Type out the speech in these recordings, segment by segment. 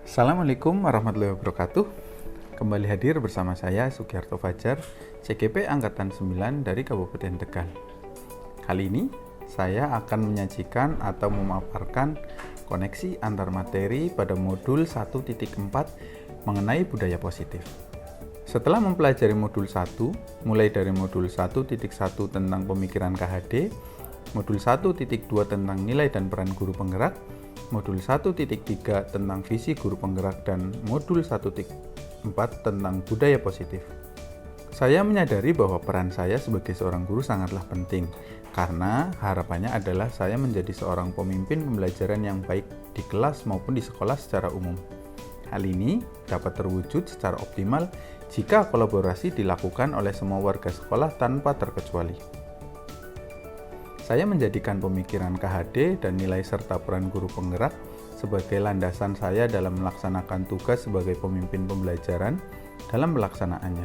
Assalamualaikum warahmatullahi wabarakatuh. Kembali hadir bersama saya Sugiarto Fajar, CGP Angkatan 9 dari Kabupaten Tegal. Kali ini saya akan menyajikan atau memaparkan koneksi antar materi pada modul 1.4 mengenai budaya positif. Setelah mempelajari modul 1, mulai dari modul 1.1 tentang pemikiran KHD, modul 1.2 tentang nilai dan peran guru penggerak, modul 1.3 tentang visi guru penggerak, dan modul 1.4 tentang budaya positif. Saya menyadari bahwa peran saya sebagai seorang guru sangatlah penting, karena harapannya adalah saya menjadi seorang pemimpin pembelajaran yang baik di kelas maupun di sekolah secara umum. Hal ini dapat terwujud secara optimal jika kolaborasi dilakukan oleh semua warga sekolah tanpa terkecuali. Saya menjadikan pemikiran KHD dan nilai serta peran guru penggerak sebagai landasan saya dalam melaksanakan tugas sebagai pemimpin pembelajaran dalam pelaksanaannya.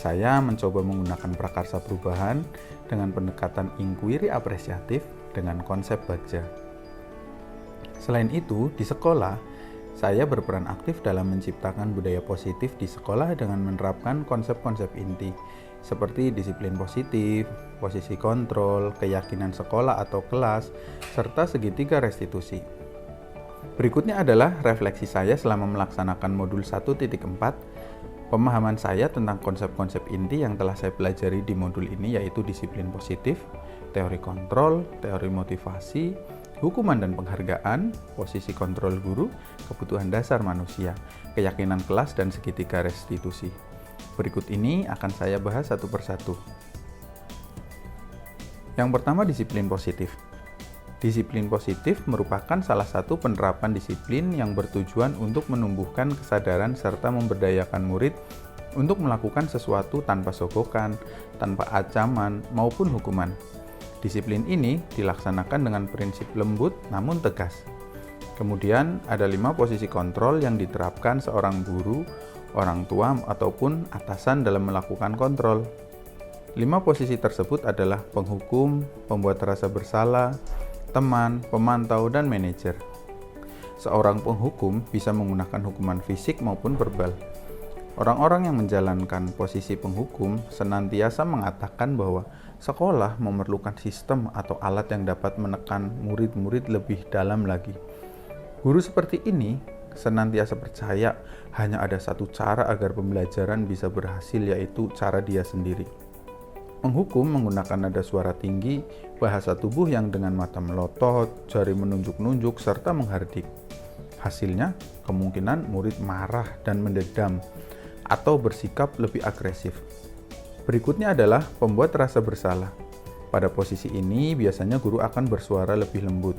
Saya mencoba menggunakan prakarsa perubahan dengan pendekatan inquiry apresiatif dengan konsep baja. Selain itu, di sekolah, saya berperan aktif dalam menciptakan budaya positif di sekolah dengan menerapkan konsep-konsep inti seperti disiplin positif, posisi kontrol, keyakinan sekolah atau kelas, serta segitiga restitusi. Berikutnya adalah refleksi saya selama melaksanakan modul 1.4, pemahaman saya tentang konsep-konsep inti yang telah saya pelajari di modul ini, yaitu disiplin positif, teori kontrol, teori motivasi, hukuman dan penghargaan, posisi kontrol guru, kebutuhan dasar manusia, keyakinan kelas, dan segitiga restitusi. Berikut ini akan saya bahas satu persatu. Yang pertama, disiplin positif. Disiplin positif merupakan salah satu penerapan disiplin yang bertujuan untuk menumbuhkan kesadaran serta memberdayakan murid untuk melakukan sesuatu tanpa sogokan, tanpa ancaman, maupun hukuman. Disiplin ini dilaksanakan dengan prinsip lembut namun tegas. Kemudian ada 5 posisi kontrol yang diterapkan seorang guru, orang tua, ataupun atasan dalam melakukan kontrol. 5 posisi tersebut adalah penghukum, pembuat rasa bersalah, teman, pemantau, dan manajer. Seorang penghukum bisa menggunakan hukuman fisik maupun verbal. Orang-orang yang menjalankan posisi penghukum senantiasa mengatakan bahwa sekolah memerlukan sistem atau alat yang dapat menekan murid-murid lebih dalam lagi. Guru seperti ini senantiasa percaya hanya ada satu cara agar pembelajaran bisa berhasil, yaitu cara dia sendiri. Penghukum menggunakan nada suara tinggi, bahasa tubuh yang dengan mata melotot, jari menunjuk-nunjuk, serta menghardik. Hasilnya, kemungkinan murid marah dan mendedam atau bersikap lebih agresif. Berikutnya adalah pembuat rasa bersalah. Pada posisi ini, biasanya guru akan bersuara lebih lembut.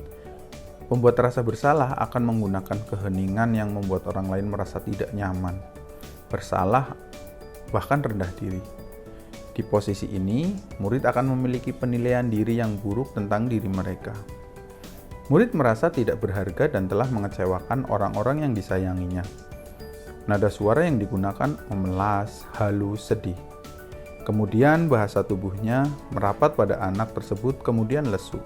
Pembuat rasa bersalah akan menggunakan keheningan yang membuat orang lain merasa tidak nyaman, bersalah, bahkan rendah diri. Di posisi ini, murid akan memiliki penilaian diri yang buruk tentang diri mereka. Murid merasa tidak berharga dan telah mengecewakan orang-orang yang disayanginya. Nada suara yang digunakan memelas, halus, sedih. Kemudian bahasa tubuhnya merapat pada anak tersebut, kemudian lesu.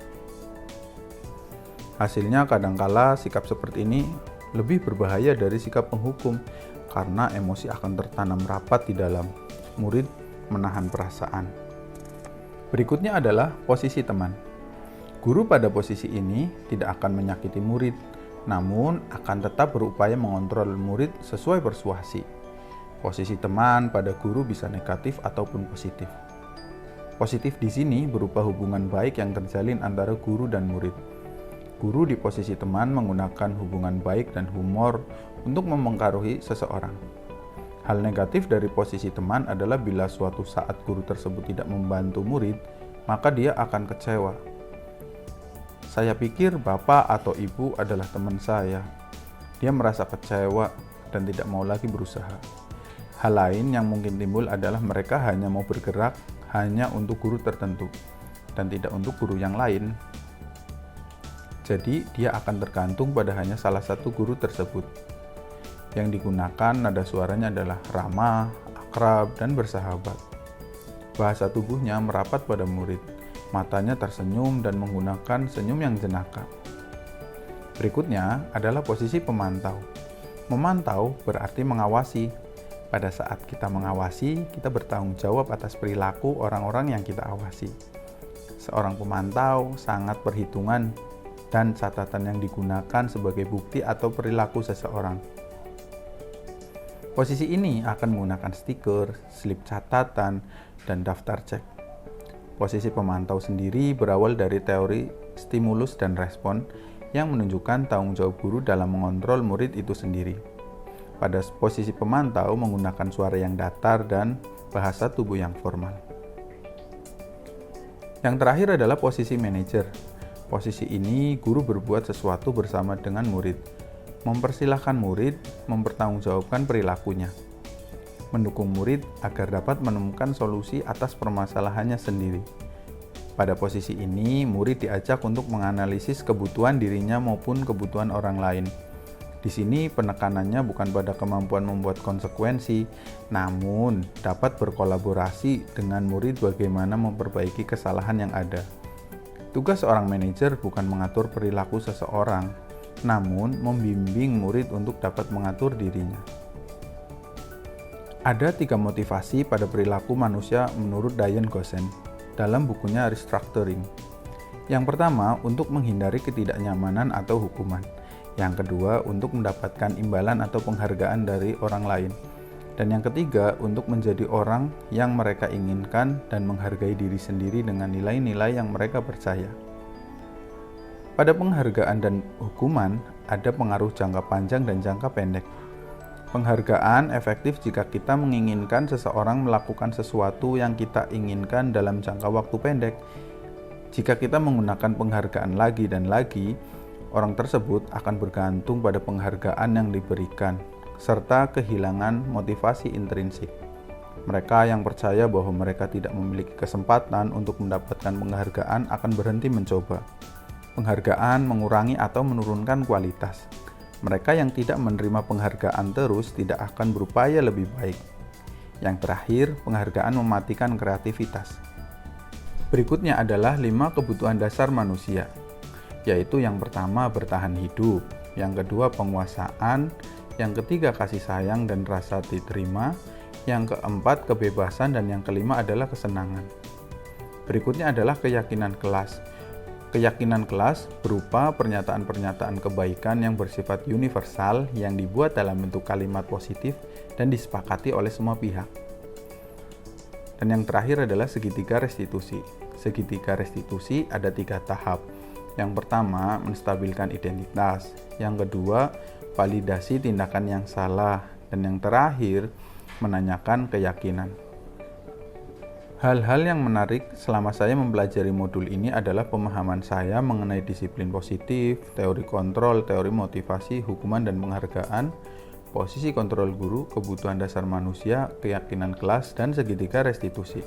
Hasilnya kadangkala sikap seperti ini lebih berbahaya dari sikap penghukum karena emosi akan tertanam rapat di dalam murid menahan perasaan. Berikutnya adalah posisi teman. Guru pada posisi ini tidak akan menyakiti murid, namun akan tetap berupaya mengontrol murid sesuai persuasi. Posisi teman pada guru bisa negatif ataupun positif. Positif di sini berupa hubungan baik yang terjalin antara guru dan murid. Guru di posisi teman menggunakan hubungan baik dan humor untuk mempengaruhi seseorang. Hal negatif dari posisi teman adalah bila suatu saat guru tersebut tidak membantu murid, maka dia akan kecewa. Saya pikir bapak atau ibu adalah teman saya. Dia merasa kecewa dan tidak mau lagi berusaha. Hal lain yang mungkin timbul adalah mereka hanya mau bergerak hanya untuk guru tertentu dan tidak untuk guru yang lain. Jadi, dia akan tergantung pada hanya salah satu guru tersebut. Yang digunakan nada suaranya adalah ramah, akrab, dan bersahabat. Bahasa tubuhnya merapat pada murid. Matanya tersenyum dan menggunakan senyum yang jenaka. Berikutnya adalah posisi pemantau. Memantau berarti mengawasi. Pada saat kita mengawasi, kita bertanggung jawab atas perilaku orang-orang yang kita awasi. Seorang pemantau sangat perhitungan dan catatan yang digunakan sebagai bukti atau perilaku seseorang. Posisi ini akan menggunakan stiker, slip catatan, dan daftar cek. Posisi pemantau sendiri berawal dari teori stimulus dan respon yang menunjukkan tanggung jawab guru dalam mengontrol murid itu sendiri. Pada posisi pemantau menggunakan suara yang datar dan bahasa tubuh yang formal. Yang terakhir adalah posisi manajer. Posisi ini guru berbuat sesuatu bersama dengan murid, mempersilahkan murid mempertanggungjawabkan perilakunya, mendukung murid agar dapat menemukan solusi atas permasalahannya sendiri. Pada posisi ini, murid diajak untuk menganalisis kebutuhan dirinya maupun kebutuhan orang lain. Di sini penekanannya bukan pada kemampuan membuat konsekuensi, namun dapat berkolaborasi dengan murid bagaimana memperbaiki kesalahan yang ada. Tugas seorang manajer bukan mengatur perilaku seseorang, namun membimbing murid untuk dapat mengatur dirinya. Ada 3 motivasi pada perilaku manusia menurut Diane Gossen dalam bukunya Restructuring. Yang pertama, untuk menghindari ketidaknyamanan atau hukuman. Yang kedua, untuk mendapatkan imbalan atau penghargaan dari orang lain. Dan yang ketiga, untuk menjadi orang yang mereka inginkan dan menghargai diri sendiri dengan nilai-nilai yang mereka percaya. Pada penghargaan dan hukuman, ada pengaruh jangka panjang dan jangka pendek. Penghargaan efektif jika kita menginginkan seseorang melakukan sesuatu yang kita inginkan dalam jangka waktu pendek. Jika kita menggunakan penghargaan lagi dan lagi, orang tersebut akan bergantung pada penghargaan yang diberikan, serta kehilangan motivasi intrinsik. Mereka yang percaya bahwa mereka tidak memiliki kesempatan untuk mendapatkan penghargaan akan berhenti mencoba. Penghargaan mengurangi atau menurunkan kualitas. Mereka yang tidak menerima penghargaan terus tidak akan berupaya lebih baik. Yang terakhir, penghargaan mematikan kreativitas. Berikutnya adalah 5 kebutuhan dasar manusia, yaitu yang pertama bertahan hidup, yang kedua penguasaan, yang ketiga kasih sayang dan rasa diterima, yang keempat kebebasan, dan yang kelima adalah kesenangan. Berikutnya adalah keyakinan kelas. Keyakinan kelas berupa pernyataan-pernyataan kebaikan yang bersifat universal yang dibuat dalam bentuk kalimat positif dan disepakati oleh semua pihak. Dan yang terakhir adalah segitiga restitusi. Segitiga restitusi ada 3 tahap. Yang pertama, menstabilkan identitas. Yang kedua, validasi tindakan yang salah. Dan yang terakhir, menanyakan keyakinan. Hal-hal yang menarik selama saya mempelajari modul ini adalah pemahaman saya mengenai disiplin positif, teori kontrol, teori motivasi, hukuman dan penghargaan, posisi kontrol guru, kebutuhan dasar manusia, keyakinan kelas, dan segitiga restitusi.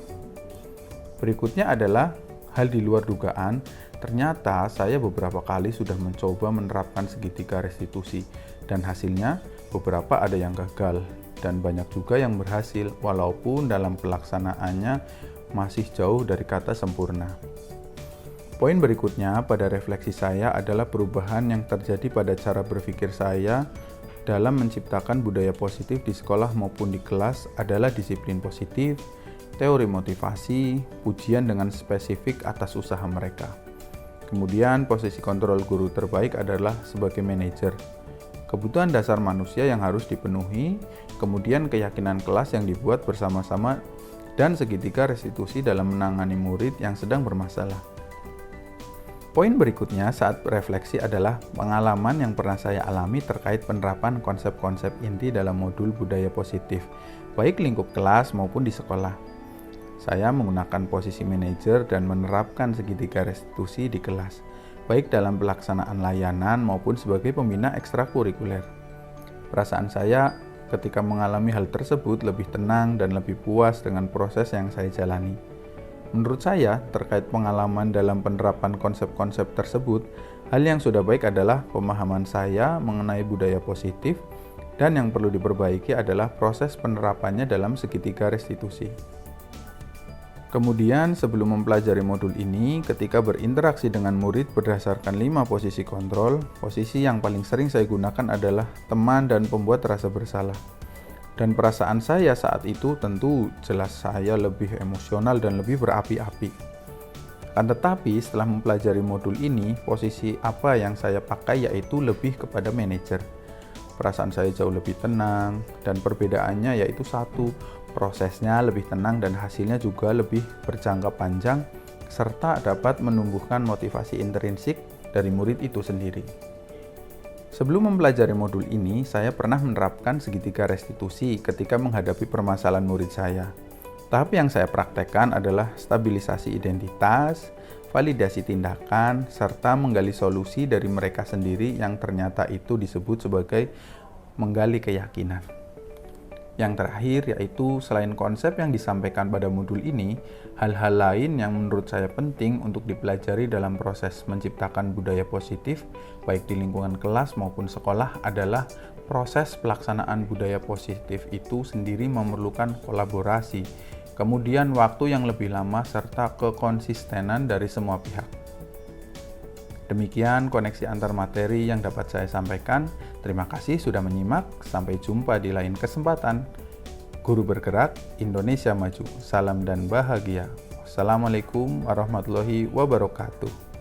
Berikutnya adalah hal di luar dugaan. Ternyata saya beberapa kali sudah mencoba menerapkan segitiga restitusi, dan hasilnya beberapa ada yang gagal dan banyak juga yang berhasil, walaupun dalam pelaksanaannya masih jauh dari kata sempurna. Poin berikutnya pada refleksi saya adalah perubahan yang terjadi pada cara berpikir saya dalam menciptakan budaya positif di sekolah maupun di kelas adalah disiplin positif, teori motivasi, pujian dengan spesifik atas usaha mereka. Kemudian posisi kontrol guru terbaik adalah sebagai manajer. Kebutuhan dasar manusia yang harus dipenuhi, kemudian keyakinan kelas yang dibuat bersama-sama, dan segitiga restitusi dalam menangani murid yang sedang bermasalah. Poin berikutnya saat refleksi adalah pengalaman yang pernah saya alami terkait penerapan konsep-konsep inti dalam modul budaya positif, baik lingkup kelas maupun di sekolah. Saya menggunakan posisi manajer dan menerapkan segitiga restitusi di kelas, baik dalam pelaksanaan layanan maupun sebagai pembina ekstrakurikuler. Perasaan saya ketika mengalami hal tersebut lebih tenang dan lebih puas dengan proses yang saya jalani. Menurut saya, terkait pengalaman dalam penerapan konsep-konsep tersebut, hal yang sudah baik adalah pemahaman saya mengenai budaya positif, dan yang perlu diperbaiki adalah proses penerapannya dalam segitiga restitusi. Kemudian sebelum mempelajari modul ini, ketika berinteraksi dengan murid berdasarkan 5 posisi kontrol, posisi yang paling sering saya gunakan adalah teman dan pembuat rasa bersalah. Dan perasaan saya saat itu tentu jelas saya lebih emosional dan lebih berapi-api. Tetapi setelah mempelajari modul ini, posisi apa yang saya pakai yaitu lebih kepada manajer. Perasaan saya jauh lebih tenang dan perbedaannya yaitu satu, prosesnya lebih tenang dan hasilnya juga lebih berjangka panjang serta dapat menumbuhkan motivasi intrinsik dari murid itu sendiri. Sebelum mempelajari modul ini, saya pernah menerapkan segitiga restitusi ketika menghadapi permasalahan murid saya. Tahap yang saya praktekkan adalah stabilisasi identitas, validasi tindakan, serta menggali solusi dari mereka sendiri yang ternyata itu disebut sebagai menggali keyakinan. Yang terakhir yaitu selain konsep yang disampaikan pada modul ini, hal-hal lain yang menurut saya penting untuk dipelajari dalam proses menciptakan budaya positif, baik di lingkungan kelas maupun sekolah adalah proses pelaksanaan budaya positif itu sendiri memerlukan kolaborasi, kemudian waktu yang lebih lama serta kekonsistenan dari semua pihak. Demikian koneksi antar materi yang dapat saya sampaikan. Terima kasih sudah menyimak. Sampai jumpa di lain kesempatan. Guru bergerak, Indonesia maju. Salam dan bahagia. Wassalamualaikum warahmatullahi wabarakatuh.